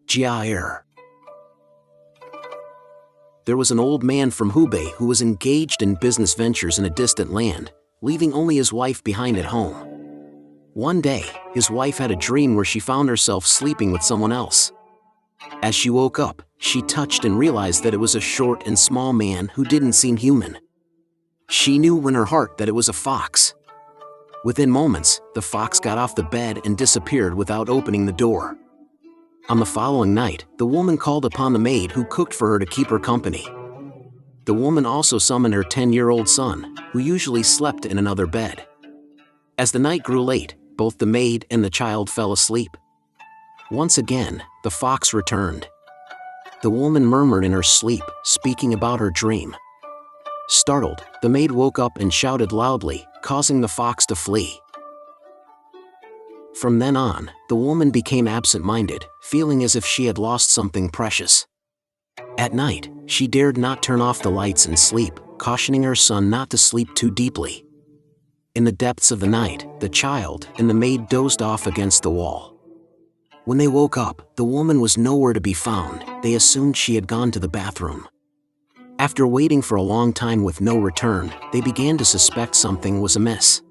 Jiaer. There was an old man from Hubei who was engaged in business ventures in a distant land, leaving only his wife behind at home. One day, his wife had a dream where she found herself sleeping with someone else. As she woke up, she touched and realized that it was a short and small man who didn't seem human. She knew in her heart that it was a fox. Within moments, the fox got off the bed and disappeared without opening the door. On the following night, the woman called upon the maid who cooked for her to keep her company. The woman also summoned her 10-year-old son, who usually slept in another bed. As the night grew late, both the maid and the child fell asleep. Once again, the fox returned. The woman murmured in her sleep, speaking about her dream. Startled, the maid woke up and shouted loudly, causing the fox to flee. From then on, the woman became absent-minded, feeling as if she had lost something precious. At night, she dared not turn off the lights and sleep, cautioning her son not to sleep too deeply. In the depths of the night, the child and the maid dozed off against the wall. When they woke up, the woman was nowhere to be found. They assumed she had gone to the bathroom. After waiting for a long time with no return, they began to suspect something was amiss.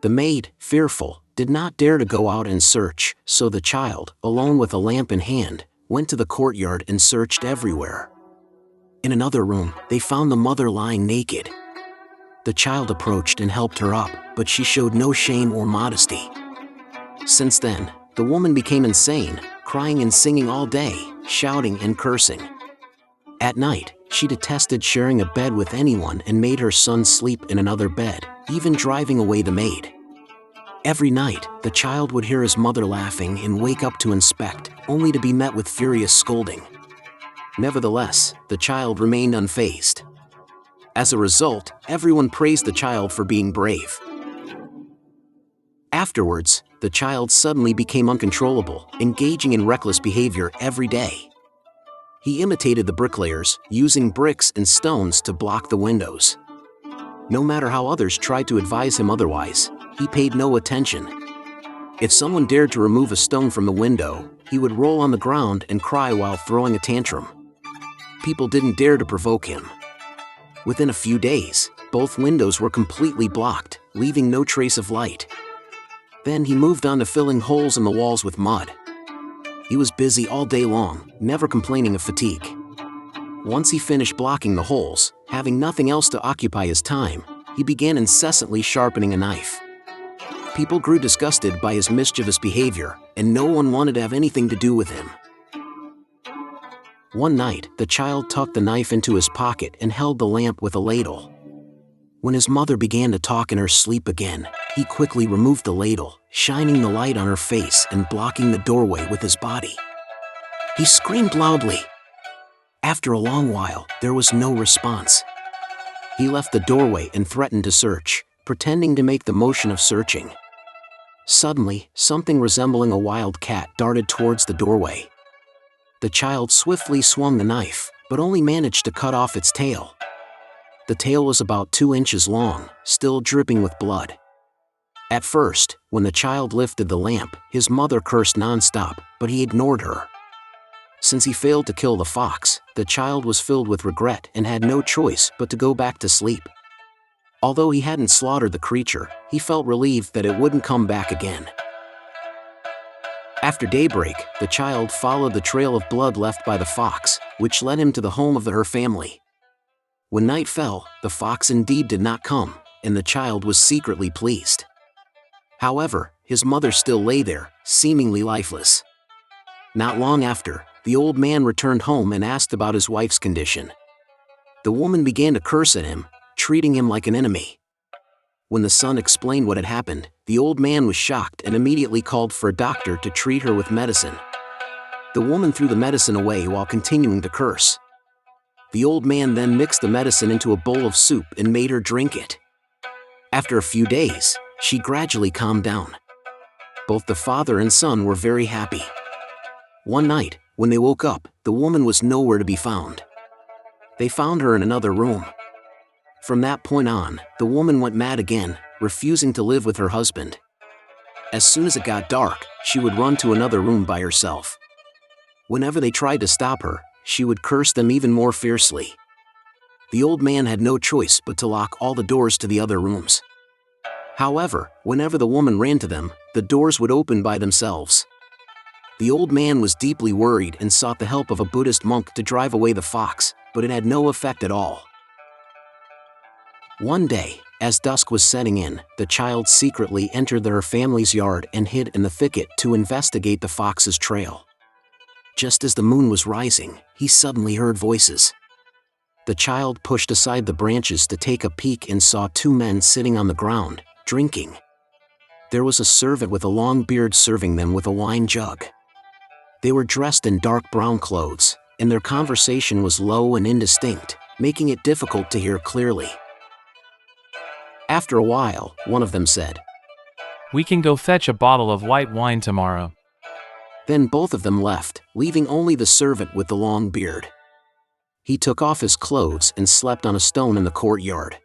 The maid, fearful, did not dare to go out and search, so the child, alone with a lamp in hand, went to the courtyard and searched everywhere. In another room, they found the mother lying naked. The child approached and helped her up, but she showed no shame or modesty. Since then, the woman became insane, crying and singing all day, shouting and cursing. At night, she detested sharing a bed with anyone and made her son sleep in another bed, even driving away the maid. Every night, the child would hear his mother laughing and wake up to inspect, only to be met with furious scolding. Nevertheless, the child remained unfazed. As a result, everyone praised the child for being brave. Afterwards, the child suddenly became uncontrollable, engaging in reckless behavior every day. He imitated the bricklayers, using bricks and stones to block the windows. No matter how others tried to advise him otherwise, he paid no attention. If someone dared to remove a stone from the window, he would roll on the ground and cry while throwing a tantrum. People didn't dare to provoke him. Within a few days, both windows were completely blocked, leaving no trace of light. Then he moved on to filling holes in the walls with mud. He was busy all day long, never complaining of fatigue. Once he finished blocking the holes, having nothing else to occupy his time, he began incessantly sharpening a knife. People grew disgusted by his mischievous behavior, and no one wanted to have anything to do with him. One night, the child tucked the knife into his pocket and held the lamp with a ladle. When his mother began to talk in her sleep again, he quickly removed the ladle, shining the light on her face and blocking the doorway with his body. He screamed loudly. After a long while, there was no response. He left the doorway and threatened to search, pretending to make the motion of searching. Suddenly, something resembling a wild cat darted towards the doorway. The child swiftly swung the knife, but only managed to cut off its tail. The tail was about 2 inches long, still dripping with blood. At first, when the child lifted the lamp, his mother cursed nonstop, but he ignored her. Since he failed to kill the fox, the child was filled with regret and had no choice but to go back to sleep. Although he hadn't slaughtered the creature, he felt relieved that it wouldn't come back again. After daybreak, the child followed the trail of blood left by the fox, which led him to the home of her family. When night fell, the fox indeed did not come, and the child was secretly pleased. However, his mother still lay there, seemingly lifeless. Not long after, the old man returned home and asked about his wife's condition. The woman began to curse at him, treating him like an enemy. When the son explained what had happened, the old man was shocked and immediately called for a doctor to treat her with medicine. The woman threw the medicine away while continuing to curse. The old man then mixed the medicine into a bowl of soup and made her drink it. After a few days, she gradually calmed down. Both the father and son were very happy. One night, when they woke up, the woman was nowhere to be found. They found her in another room. From that point on, the woman went mad again, refusing to live with her husband. As soon as it got dark, she would run to another room by herself. Whenever they tried to stop her, she would curse them even more fiercely. The old man had no choice but to lock all the doors to the other rooms. However, whenever the woman ran to them, the doors would open by themselves. The old man was deeply worried and sought the help of a Buddhist monk to drive away the fox, but it had no effect at all. One day, as dusk was setting in, the child secretly entered their family's yard and hid in the thicket to investigate the fox's trail. Just as the moon was rising, he suddenly heard voices. The child pushed aside the branches to take a peek and saw two men sitting on the ground, drinking. There was a servant with a long beard serving them with a wine jug. They were dressed in dark brown clothes, and their conversation was low and indistinct, making it difficult to hear clearly. After a while, one of them said, "We can go fetch a bottle of white wine tomorrow." Then both of them left, leaving only the servant with the long beard. He took off his clothes and slept on a stone in the courtyard.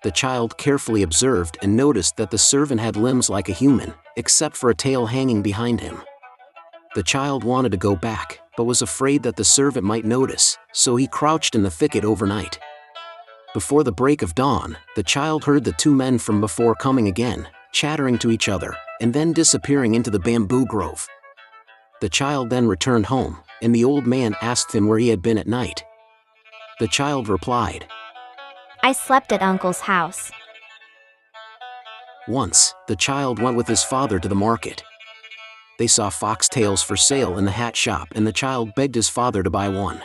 The child carefully observed and noticed that the servant had limbs like a human, except for a tail hanging behind him. The child wanted to go back, but was afraid that the servant might notice, so he crouched in the thicket overnight. Before the break of dawn, the child heard the two men from before coming again, chattering to each other, and then disappearing into the bamboo grove. The child then returned home, and the old man asked him where he had been at night. The child replied, "I slept at Uncle's house." Once, the child went with his father to the market. They saw foxtails for sale in the hat shop, and the child begged his father to buy one.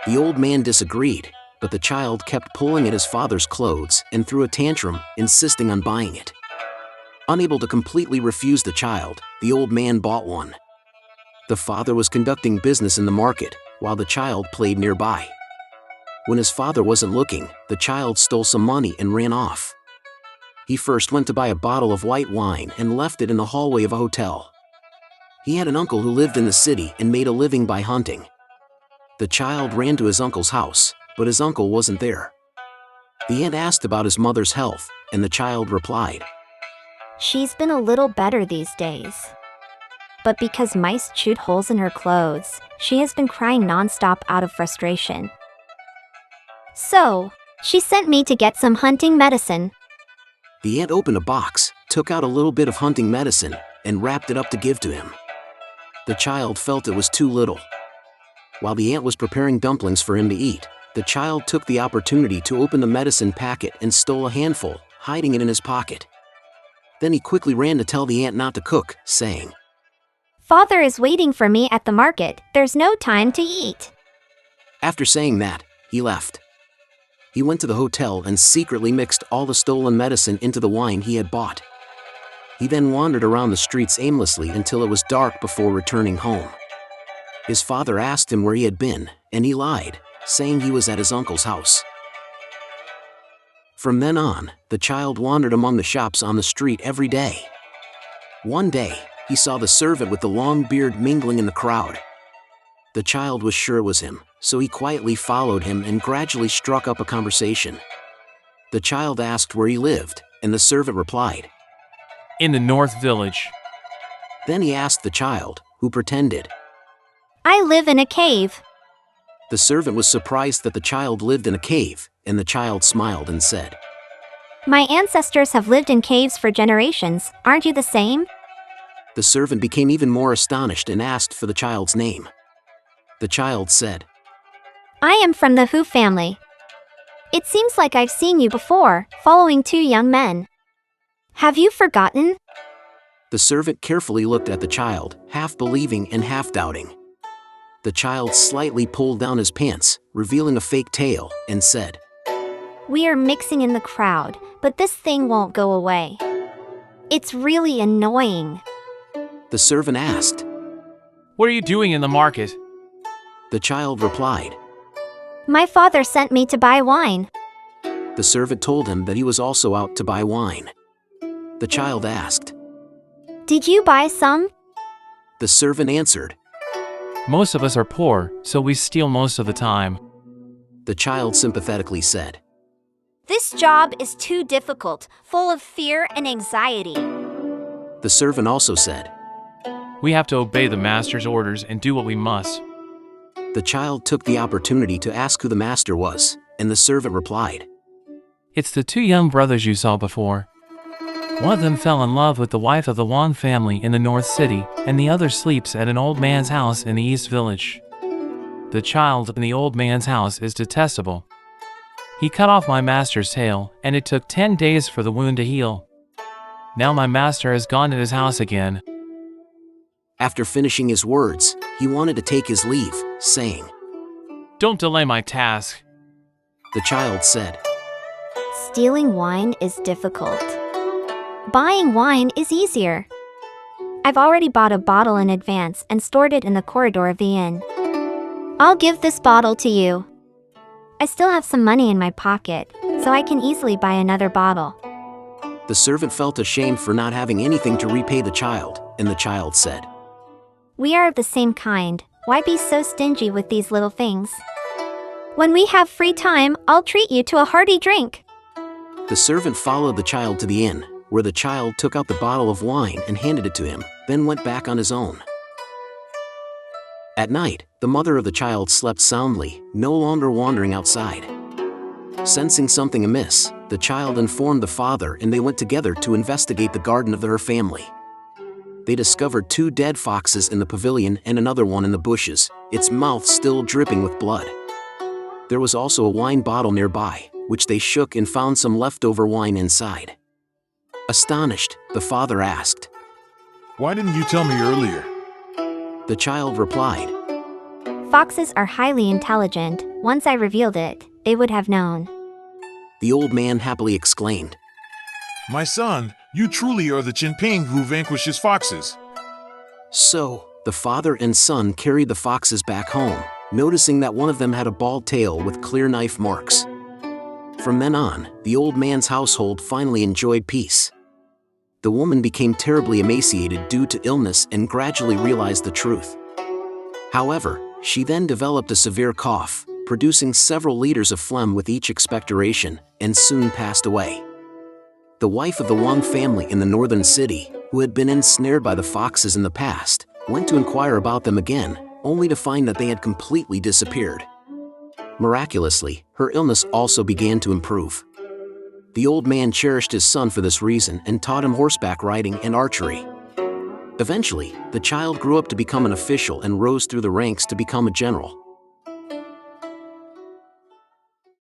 The old man disagreed, but the child kept pulling at his father's clothes and threw a tantrum, insisting on buying it. Unable to completely refuse the child, the old man bought one. The father was conducting business in the market, while the child played nearby. When his father wasn't looking, the child stole some money and ran off. He first went to buy a bottle of white wine and left it in the hallway of a hotel. He had an uncle who lived in the city and made a living by hunting. The child ran to his uncle's house, but his uncle wasn't there. The aunt asked about his mother's health, and the child replied, "She's been a little better these days. But because mice chewed holes in her clothes, she has been crying nonstop out of frustration. So, she sent me to get some hunting medicine." The aunt opened a box, took out a little bit of hunting medicine, and wrapped it up to give to him. The child felt it was too little. While the aunt was preparing dumplings for him to eat, the child took the opportunity to open the medicine packet and stole a handful, hiding it in his pocket. Then he quickly ran to tell the aunt not to cook, saying, "Father is waiting for me at the market. There's no time to eat." After saying that, he left. He went to the hotel and secretly mixed all the stolen medicine into the wine he had bought. He then wandered around the streets aimlessly until it was dark before returning home. His father asked him where he had been, and he lied, saying he was at his uncle's house. From then on, the child wandered among the shops on the street every day. One day, he saw the servant with the long beard mingling in the crowd. The child was sure it was him, so he quietly followed him and gradually struck up a conversation. The child asked where he lived, and the servant replied, "In the North Village." Then he asked the child, who pretended, "I live in a cave." The servant was surprised that the child lived in a cave, and the child smiled and said, "My ancestors have lived in caves for generations. Aren't you the same?" The servant became even more astonished and asked for the child's name. The child said, "I am from the Hu family. It seems like I've seen you before, following two young men. Have you forgotten?" The servant carefully looked at the child, half believing and half doubting. The child slightly pulled down his pants, revealing a fake tail, and said, "We are mixing in the crowd, but this thing won't go away. It's really annoying." The servant asked. "What are you doing in the market?" The child replied. "My father sent me to buy wine." The servant told him that he was also out to buy wine. The child asked. "Did you buy some?" The servant answered. "Most of us are poor, so we steal most of the time." The child sympathetically said. "This job is too difficult, full of fear and anxiety." The servant also said. We have to obey the master's orders and do what we must. The child took the opportunity to ask who the master was, and the servant replied. It's the two young brothers you saw before. One of them fell in love with the wife of the Wang family in the North City, and the other sleeps at an old man's house in the East Village. The child in the old man's house is detestable. He cut off my master's tail, and it took 10 days for the wound to heal. Now my master has gone to his house again. After finishing his words, he wanted to take his leave, saying, Don't delay my task. The child said. Stealing wine is difficult. Buying wine is easier. I've already bought a bottle in advance and stored it in the corridor of the inn. I'll give this bottle to you. I still have some money in my pocket, so I can easily buy another bottle. The servant felt ashamed for not having anything to repay the child, and the child said, We are of the same kind. Why be so stingy with these little things? When we have free time, I'll treat you to a hearty drink. The servant followed the child to the inn, where the child took out the bottle of wine and handed it to him, then went back on his own. At night, the mother of the child slept soundly, no longer wandering outside. Sensing something amiss, the child informed the father and they went together to investigate the garden of their family. They discovered 2 dead foxes in the pavilion and another one in the bushes, its mouth still dripping with blood. There was also a wine bottle nearby, which they shook and found some leftover wine inside. Astonished, the father asked, Why didn't you tell me earlier? The child replied, Foxes are highly intelligent. Once I revealed it, they would have known. The old man happily exclaimed, My son, you truly are the Jinping who vanquishes foxes. So, the father and son carried the foxes back home, noticing that one of them had a bald tail with clear knife marks. From then on, the old man's household finally enjoyed peace. The woman became terribly emaciated due to illness and gradually realized the truth. However, she then developed a severe cough, producing several liters of phlegm with each expectoration, and soon passed away. The wife of the Wang family in the northern city, who had been ensnared by the foxes in the past, went to inquire about them again, only to find that they had completely disappeared. Miraculously, her illness also began to improve. The old man cherished his son for this reason and taught him horseback riding and archery. Eventually, the child grew up to become an official and rose through the ranks to become a general.